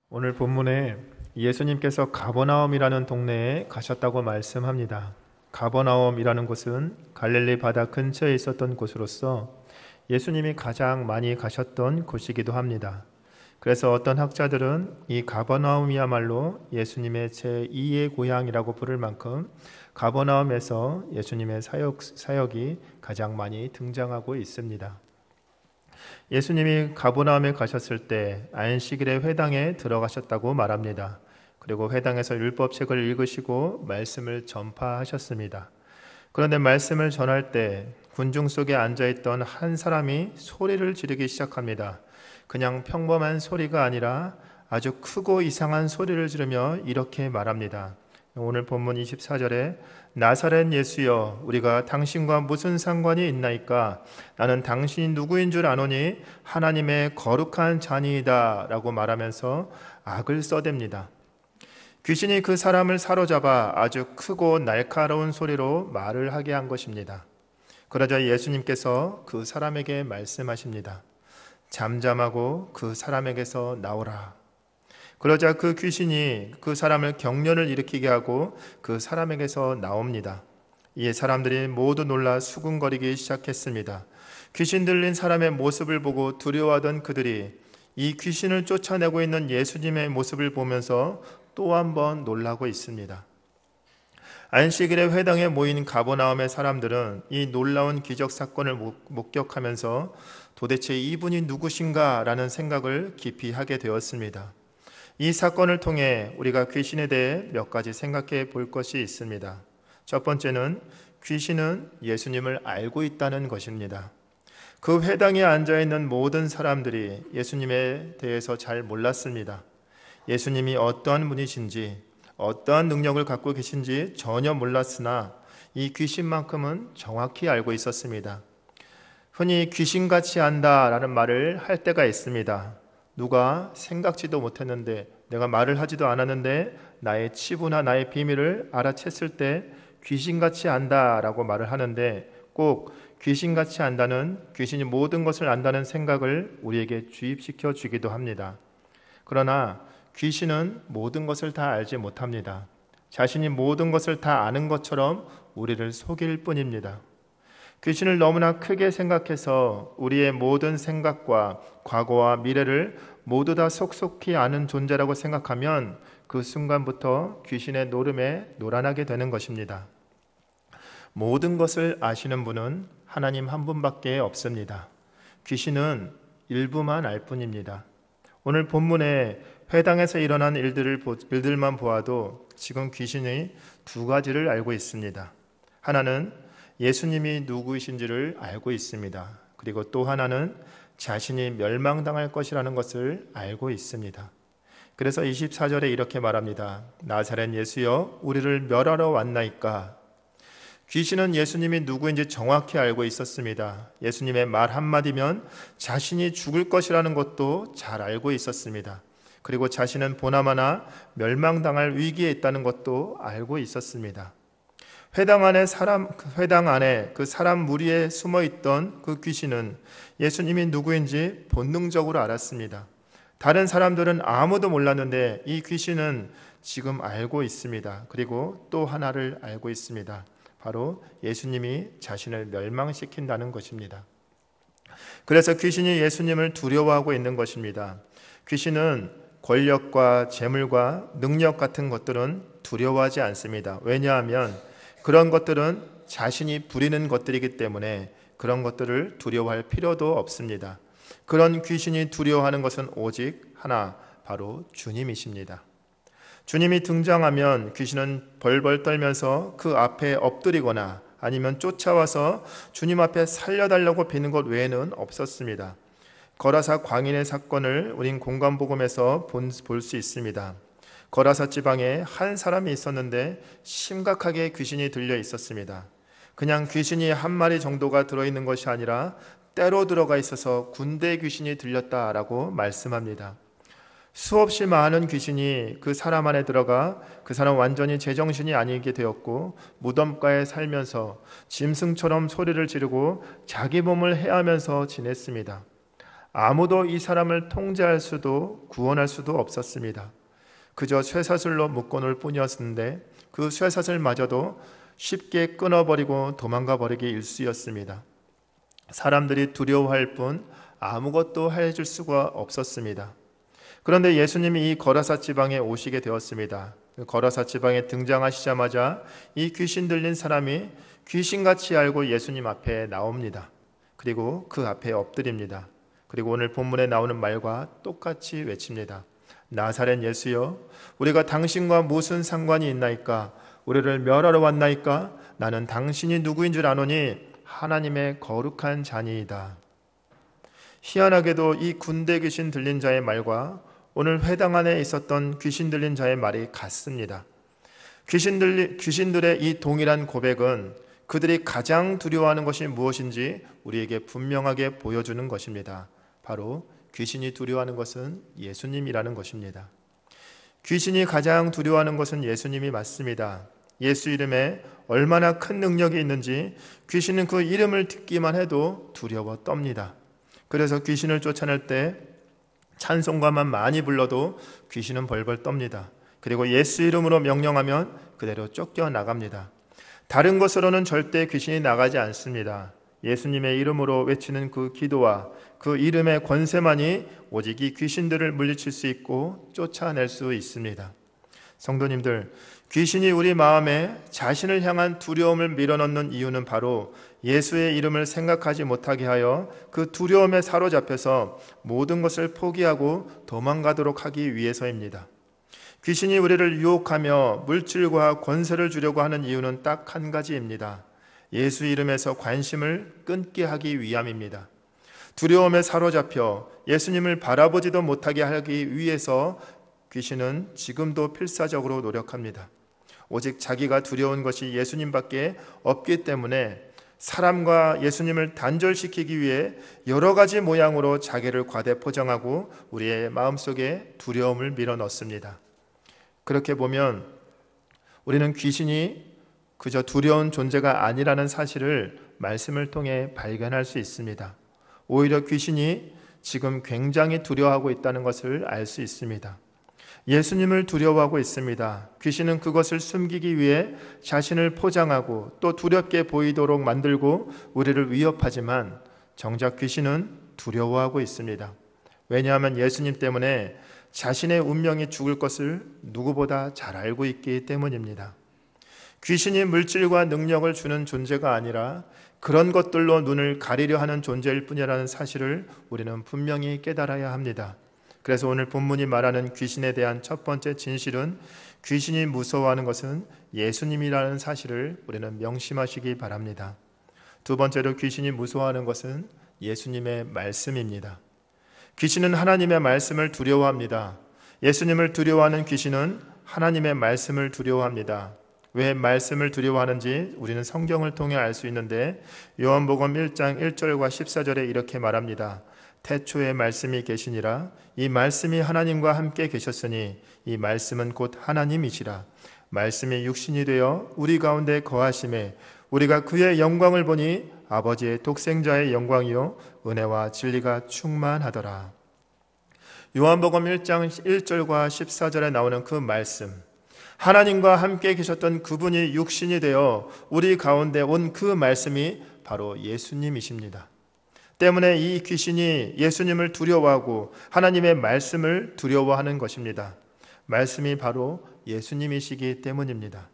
오늘 본문에 예수님께서 가버나움이라는 동네에 가셨다고 말씀합니다. 가버나움이라는 곳은 갈릴리 바다 근처에 있었던 곳으로서 예수님이 가장 많이 가셨던 곳이기도 합니다. 그래서 어떤 학자들은 이 가버나움이야말로 예수님의 제2의 고향이라고 부를 만큼 가버나움에서 예수님의 사역이 가장 많이 등장하고 있습니다. 예수님이 가버나움에 가셨을 때 안식일에 회당에 들어가셨다고 말합니다. 그리고 회당에서 율법책을 읽으시고 말씀을 전파하셨습니다. 그런데 말씀을 전할 때 군중 속에 앉아있던 한 사람이 소리를 지르기 시작합니다. 그냥 평범한 소리가 아니라 아주 크고 이상한 소리를 지르며 이렇게 말합니다. 오늘 본문 24절에 나사렛 예수여 우리가 당신과 무슨 상관이 있나이까 나는 당신이 누구인 줄 아노니 하나님의 거룩한 자니이다 라고 말하면서 악을 써댑니다. 귀신이 그 사람을 사로잡아 아주 크고 날카로운 소리로 말을 하게 한 것입니다. 그러자 예수님께서 그 사람에게 말씀하십니다. 잠잠하고 그 사람에게서 나오라. 그러자 그 귀신이 그 사람을 경련을 일으키게 하고 그 사람에게서 나옵니다. 이에 사람들이 모두 놀라 수군거리기 시작했습니다. 귀신 들린 사람의 모습을 보고 두려워하던 그들이 이 귀신을 쫓아내고 있는 예수님의 모습을 보면서 또 한 번 놀라고 있습니다. 안식일에 회당에 모인 가버나움의 사람들은 이 놀라운 기적 사건을 목격하면서 도대체 이분이 누구신가 라는 생각을 깊이 하게 되었습니다. 이 사건을 통해 우리가 귀신에 대해 몇 가지 생각해 볼 것이 있습니다. 첫 번째는 귀신은 예수님을 알고 있다는 것입니다. 그 회당에 앉아있는 모든 사람들이 예수님에 대해서 잘 몰랐습니다. 예수님이 어떠한 분이신지 어떠한 능력을 갖고 계신지 전혀 몰랐으나 이 귀신만큼은 정확히 알고 있었습니다. 흔히 귀신같이 안다라는 말을 할 때가 있습니다. 누가 생각지도 못했는데 내가 말을 하지도 않았는데 나의 치부나 나의 비밀을 알아챘을 때 귀신같이 안다라고 말을 하는데 꼭 귀신같이 안다는 귀신이 모든 것을 안다는 생각을 우리에게 주입시켜 주기도 합니다. 그러나 귀신은 모든 것을 다 알지 못합니다. 자신이 모든 것을 다 아는 것처럼 우리를 속일 뿐입니다. 귀신을 너무나 크게 생각해서 우리의 모든 생각과 과거와 미래를 모두 다 속속히 아는 존재라고 생각하면 그 순간부터 귀신의 노름에 놀아나게 되는 것입니다. 모든 것을 아시는 분은 하나님 한 분밖에 없습니다. 귀신은 일부만 알 뿐입니다. 오늘 본문에 회당에서 일어난 일들만 보아도 지금 귀신이 두 가지를 알고 있습니다. 하나는 예수님이 누구이신지를 알고 있습니다. 그리고 또 하나는 자신이 멸망당할 것이라는 것을 알고 있습니다. 그래서 24절에 이렇게 말합니다. 나사렛 예수여 우리를 멸하러 왔나이까. 귀신은 예수님이 누구인지 정확히 알고 있었습니다. 예수님의 말 한마디면 자신이 죽을 것이라는 것도 잘 알고 있었습니다. 그리고 자신은 보나마나 멸망당할 위기에 있다는 것도 알고 있었습니다. 회당 안에 그 사람 무리에 숨어 있던 그 귀신은 예수님이 누구인지 본능적으로 알았습니다. 다른 사람들은 아무도 몰랐는데 이 귀신은 지금 알고 있습니다. 그리고 또 하나를 알고 있습니다. 바로 예수님이 자신을 멸망시킨다는 것입니다. 그래서 귀신이 예수님을 두려워하고 있는 것입니다. 귀신은 권력과 재물과 능력 같은 것들은 두려워하지 않습니다. 왜냐하면 그런 것들은 자신이 부리는 것들이기 때문에 그런 것들을 두려워할 필요도 없습니다. 그런 귀신이 두려워하는 것은 오직 하나, 바로 주님이십니다. 주님이 등장하면 귀신은 벌벌 떨면서 그 앞에 엎드리거나 아니면 쫓아와서 주님 앞에 살려달라고 비는 것 외에는 없었습니다. 거라사 광인의 사건을 우린 공관복음에서 볼 수 있습니다. 거라사 지방에 한 사람이 있었는데 심각하게 귀신이 들려 있었습니다. 그냥 귀신이 한 마리 정도가 들어있는 것이 아니라 때로 들어가 있어서 군대 귀신이 들렸다라고 말씀합니다. 수없이 많은 귀신이 그 사람 안에 들어가 그 사람 완전히 제정신이 아니게 되었고 무덤가에 살면서 짐승처럼 소리를 지르고 자기 몸을 해하면서 지냈습니다. 아무도 이 사람을 통제할 수도 구원할 수도 없었습니다. 그저 쇠사슬로 묶어놓을 뿐이었는데 그 쇠사슬마저도 쉽게 끊어버리고 도망가 버리기 일쑤였습니다. 사람들이 두려워할 뿐 아무것도 해줄 수가 없었습니다. 그런데 예수님이 이 거라사 지방에 오시게 되었습니다. 거라사 지방에 등장하시자마자 이 귀신 들린 사람이 귀신같이 알고 예수님 앞에 나옵니다. 그리고 그 앞에 엎드립니다. 그리고 오늘 본문에 나오는 말과 똑같이 외칩니다. 나사렛 예수여, 우리가 당신과 무슨 상관이 있나이까? 우리를 멸하러 왔나이까? 나는 당신이 누구인 줄 아노니 하나님의 거룩한 자니이다. 희한하게도 이 군대 귀신 들린 자의 말과 오늘 회당 안에 있었던 귀신 들린 자의 말이 같습니다. 귀신들의 이 동일한 고백은 그들이 가장 두려워하는 것이 무엇인지 우리에게 분명하게 보여주는 것입니다. 바로 귀신이 두려워하는 것은 예수님이라는 것입니다. 귀신이 가장 두려워하는 것은 예수님이 맞습니다. 예수 이름에 얼마나 큰 능력이 있는지 귀신은 그 이름을 듣기만 해도 두려워 떱니다. 그래서 귀신을 쫓아낼 때 찬송가만 많이 불러도 귀신은 벌벌 떱니다. 그리고 예수 이름으로 명령하면 그대로 쫓겨나갑니다. 다른 것으로는 절대 귀신이 나가지 않습니다. 예수님의 이름으로 외치는 그 기도와 그 이름의 권세만이 오직 이 귀신들을 물리칠 수 있고 쫓아낼 수 있습니다. 성도님들, 귀신이 우리 마음에 자신을 향한 두려움을 밀어넣는 이유는 바로 예수의 이름을 생각하지 못하게 하여 그 두려움에 사로잡혀서 모든 것을 포기하고 도망가도록 하기 위해서입니다. 귀신이 우리를 유혹하며 물질과 권세를 주려고 하는 이유는 딱 한 가지입니다. 예수 이름에서 관심을 끊게 하기 위함입니다. 두려움에 사로잡혀 예수님을 바라보지도 못하게 하기 위해서 귀신은 지금도 필사적으로 노력합니다. 오직 자기가 두려운 것이 예수님밖에 없기 때문에 사람과 예수님을 단절시키기 위해 여러 가지 모양으로 자기를 과대 포장하고 우리의 마음속에 두려움을 밀어넣습니다. 그렇게 보면 우리는 귀신이 그저 두려운 존재가 아니라는 사실을 말씀을 통해 발견할 수 있습니다. 오히려 귀신이 지금 굉장히 두려워하고 있다는 것을 알 수 있습니다. 예수님을 두려워하고 있습니다. 귀신은 그것을 숨기기 위해 자신을 포장하고 또 두렵게 보이도록 만들고 우리를 위협하지만 정작 귀신은 두려워하고 있습니다. 왜냐하면 예수님 때문에 자신의 운명이 죽을 것을 누구보다 잘 알고 있기 때문입니다. 귀신이 물질과 능력을 주는 존재가 아니라 그런 것들로 눈을 가리려 하는 존재일 뿐이라는 사실을 우리는 분명히 깨달아야 합니다. 그래서 오늘 본문이 말하는 귀신에 대한 첫 번째 진실은 귀신이 무서워하는 것은 예수님이라는 사실을 우리는 명심하시기 바랍니다. 두 번째로 귀신이 무서워하는 것은 예수님의 말씀입니다. 귀신은 하나님의 말씀을 두려워합니다. 예수님을 두려워하는 귀신은 하나님의 말씀을 두려워합니다. 왜 말씀을 두려워하는지 우리는 성경을 통해 알 수 있는데 요한복음 1장 1절과 14절에 이렇게 말합니다. 태초에 말씀이 계시니라. 이 말씀이 하나님과 함께 계셨으니 이 말씀은 곧 하나님이시라. 말씀이 육신이 되어 우리 가운데 거하심에 우리가 그의 영광을 보니 아버지의 독생자의 영광이요 은혜와 진리가 충만하더라. 요한복음 1장 1절과 14절에 나오는 그 말씀, 하나님과 함께 계셨던 그분이 육신이 되어 우리 가운데 온 그 말씀이 바로 예수님이십니다. 때문에 이 귀신이 예수님을 두려워하고 하나님의 말씀을 두려워하는 것입니다. 말씀이 바로 예수님이시기 때문입니다.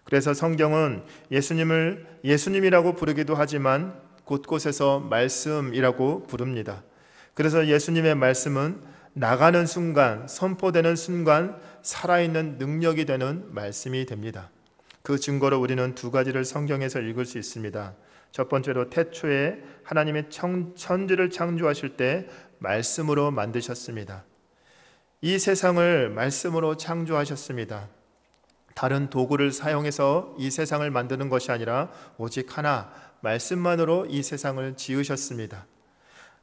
그래서 성경은 예수님을 예수님이라고 부르기도 하지만 곳곳에서 말씀이라고 부릅니다. 그래서 예수님의 말씀은 나가는 순간, 선포되는 순간 살아있는 능력이 되는 말씀이 됩니다. 그 증거로 우리는 두 가지를 성경에서 읽을 수 있습니다. 첫 번째로 태초에 하나님의 천지를 창조하실 때 말씀으로 만드셨습니다. 이 세상을 말씀으로 창조하셨습니다. 다른 도구를 사용해서 이 세상을 만드는 것이 아니라 오직 하나, 말씀만으로 이 세상을 지으셨습니다.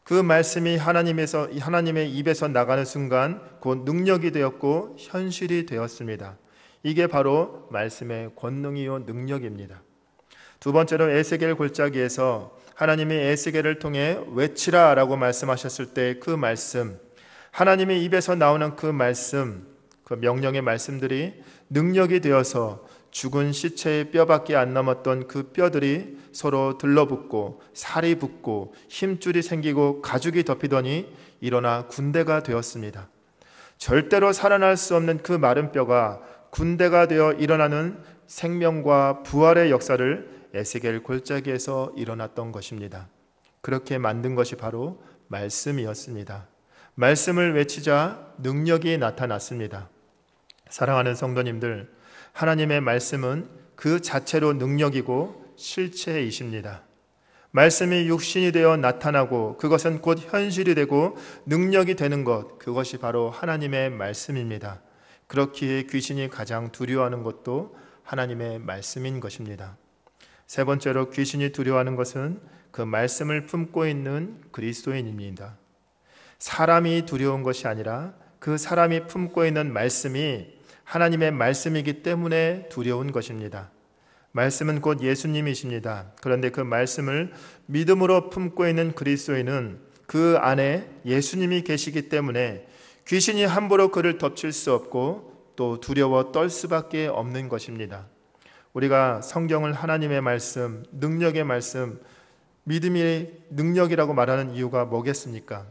그 말씀이 하나님의 입에서 나가는 순간 곧 능력이 되었고 현실이 되었습니다. 이게 바로 말씀의 권능이요 능력입니다. 두 번째로 에스겔 골짜기에서 하나님이 에스겔을 통해 외치라라고 말씀하셨을 때 그 말씀, 하나님의 입에서 나오는 그 말씀, 그 명령의 말씀들이 능력이 되어서 죽은 시체의 뼈밖에 안 남았던 그 뼈들이 서로 들러붙고 살이 붙고 힘줄이 생기고 가죽이 덮이더니 일어나 군대가 되었습니다. 절대로 살아날 수 없는 그 마른 뼈가 군대가 되어 일어나는 생명과 부활의 역사를 에스겔 골짜기에서 일어났던 것입니다. 그렇게 만든 것이 바로 말씀이었습니다. 말씀을 외치자 능력이 나타났습니다. 사랑하는 성도님들, 하나님의 말씀은 그 자체로 능력이고 실체이십니다. 말씀이 육신이 되어 나타나고 그것은 곧 현실이 되고 능력이 되는 것, 그것이 바로 하나님의 말씀입니다. 그렇기에 귀신이 가장 두려워하는 것도 하나님의 말씀인 것입니다. 세 번째로 귀신이 두려워하는 것은 그 말씀을 품고 있는 그리스도인입니다. 사람이 두려운 것이 아니라 그 사람이 품고 있는 말씀이 하나님의 말씀이기 때문에 두려운 것입니다. 말씀은 곧 예수님이십니다. 그런데 그 말씀을 믿음으로 품고 있는 그리스도인은 그 안에 예수님이 계시기 때문에 귀신이 함부로 그를 덮칠 수 없고 또 두려워 떨 수밖에 없는 것입니다. 우리가 성경을 하나님의 말씀, 능력의 말씀, 믿음이 능력이라고 말하는 이유가 뭐겠습니까?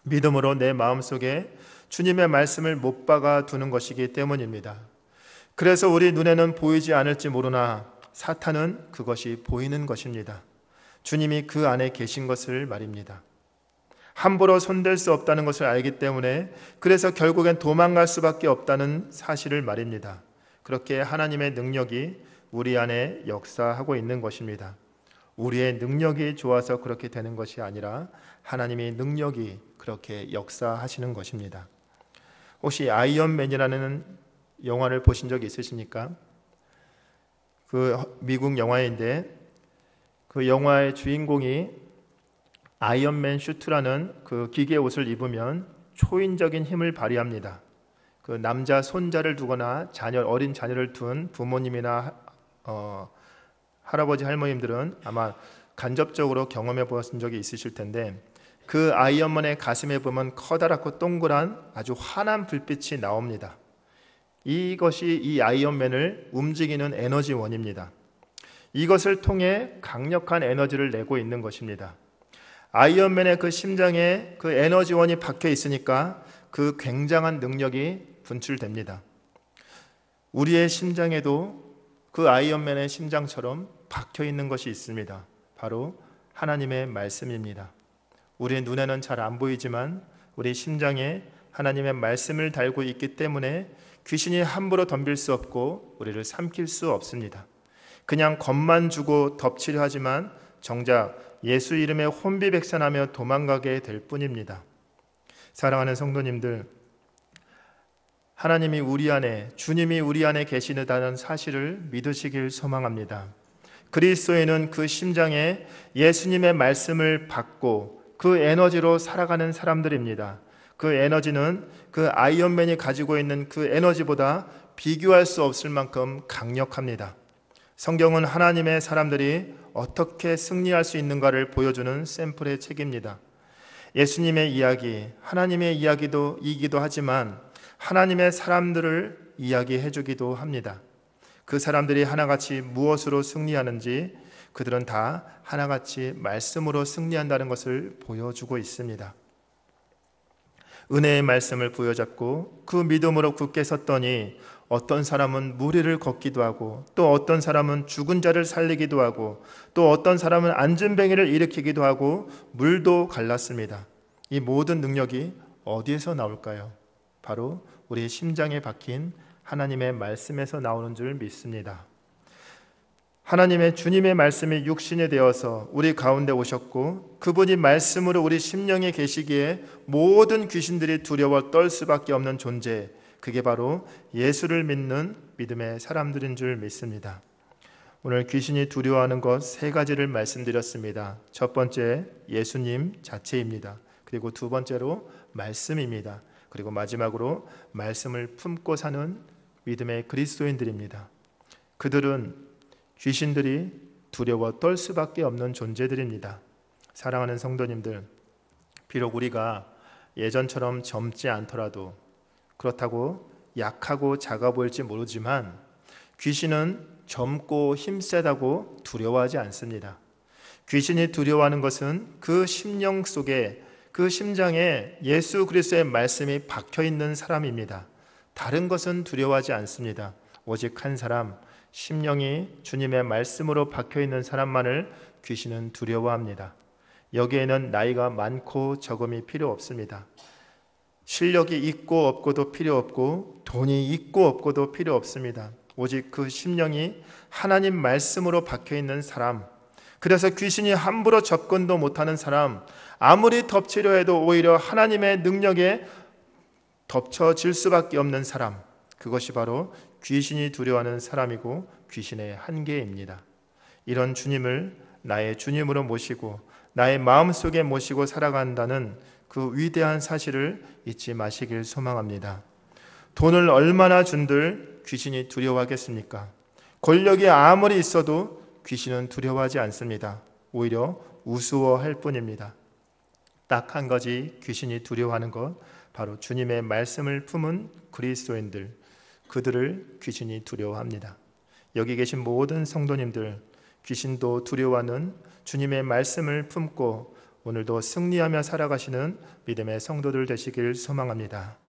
믿음으로 내 마음속에 주님의 말씀을 못 박아 두는 것이기 때문입니다. 그래서 우리 눈에는 보이지 않을지 모르나 사탄은 그것이 보이는 것입니다. 주님이 그 안에 계신 것을 말입니다. 함부로 손댈 수 없다는 것을 알기 때문에 그래서 결국엔 도망갈 수밖에 없다는 사실을 말입니다. 그렇게 하나님의 능력이 우리 안에 역사하고 있는 것입니다. 우리의 능력이 좋아서 그렇게 되는 것이 아니라 하나님의 능력이 그렇게 역사하시는 것입니다. 혹시 아이언맨이라는 영화를 보신 적이 있으십니까? 그 미국 영화인데 그 영화의 주인공이 아이언맨 슈트라는 그 기계 옷을 입으면 초인적인 힘을 발휘합니다. 그 남자 손자를 두거나 어린 자녀를 둔 부모님이나 할아버지 할머님들은 아마 간접적으로 경험해 보신 적이 있으실 텐데 그 아이언맨의 가슴에 보면 커다랗고 동그란 아주 환한 불빛이 나옵니다. 이것이 이 아이언맨을 움직이는 에너지원입니다. 이것을 통해 강력한 에너지를 내고 있는 것입니다. 아이언맨의 그 심장에 그 에너지원이 박혀 있으니까 그 굉장한 능력이 분출됩니다. 우리의 심장에도 그 아이언맨의 심장처럼 박혀 있는 것이 있습니다. 바로 하나님의 말씀입니다. 우리의 눈에는 잘 안 보이지만 우리 심장에 하나님의 말씀을 달고 있기 때문에 귀신이 함부로 덤빌 수 없고 우리를 삼킬 수 없습니다. 그냥 겁만 주고 덮치려 하지만 정작 예수 이름에 혼비백산하며 도망가게 될 뿐입니다. 사랑하는 성도님들, 하나님이 우리 안에, 주님이 우리 안에 계시다는 사실을 믿으시길 소망합니다. 그리스도인은 그 심장에 예수님의 말씀을 받고 그 에너지로 살아가는 사람들입니다. 그 에너지는 그 아이언맨이 가지고 있는 그 에너지보다 비교할 수 없을 만큼 강력합니다. 성경은 하나님의 사람들이 어떻게 승리할 수 있는가를 보여주는 샘플의 책입니다. 예수님의 이야기, 하나님의 이야기이기도 하지만 하나님의 사람들을 이야기해 주기도 합니다. 그 사람들이 하나같이 무엇으로 승리하는지 그들은 다 하나같이 말씀으로 승리한다는 것을 보여주고 있습니다. 은혜의 말씀을 부여잡고 그 믿음으로 굳게 섰더니 어떤 사람은 무리를 걷기도 하고 또 어떤 사람은 죽은 자를 살리기도 하고 또 어떤 사람은 안진뱅이를 일으키기도 하고 물도 갈랐습니다. 이 모든 능력이 어디에서 나올까요? 바로 우리 심장에 박힌 하나님의 말씀에서 나오는 줄 믿습니다. 하나님의 주님의 말씀이 육신이 되어서 우리 가운데 오셨고 그분이 말씀으로 우리 심령에 계시기에 모든 귀신들이 두려워 떨 수밖에 없는 존재, 그게 바로 예수를 믿는 믿음의 사람들인 줄 믿습니다. 오늘 귀신이 두려워하는 것 세 가지를 말씀드렸습니다. 첫 번째, 예수님 자체입니다. 그리고 두 번째로 말씀입니다. 그리고 마지막으로 말씀을 품고 사는 믿음의 그리스도인들입니다. 그들은 귀신들이 두려워 떨 수밖에 없는 존재들입니다. 사랑하는 성도님들, 비록 우리가 예전처럼 젊지 않더라도, 그렇다고 약하고 작아 보일지 모르지만 귀신은 젊고 힘세다고 두려워하지 않습니다. 귀신이 두려워하는 것은 그 심령 속에, 그 심장에 예수 그리스도의 말씀이 박혀 있는 사람입니다. 다른 것은 두려워하지 않습니다. 오직 한 사람, 심령이 주님의 말씀으로 박혀 있는 사람만을 귀신은 두려워합니다. 여기에는 나이가 많고 적음이 필요 없습니다. 실력이 있고 없고도 필요 없고 돈이 있고 없고도 필요 없습니다. 오직 그 심령이 하나님 말씀으로 박혀 있는 사람, 그래서 귀신이 함부로 접근도 못하는 사람, 아무리 덮치려 해도 오히려 하나님의 능력에 덮쳐질 수밖에 없는 사람, 그것이 바로 귀신이 두려워하는 사람이고 귀신의 한계입니다. 이런 주님을 나의 주님으로 모시고 나의 마음속에 모시고 살아간다는 그 위대한 사실을 잊지 마시길 소망합니다. 돈을 얼마나 준들 귀신이 두려워하겠습니까? 권력이 아무리 있어도 귀신은 두려워하지 않습니다. 오히려 우스워할 뿐입니다. 딱 한 가지 귀신이 두려워하는 것, 바로 주님의 말씀을 품은 그리스도인들, 그들을 귀신이 두려워합니다. 여기 계신 모든 성도님들, 귀신도 두려워하는 주님의 말씀을 품고 오늘도 승리하며 살아가시는 믿음의 성도들 되시길 소망합니다.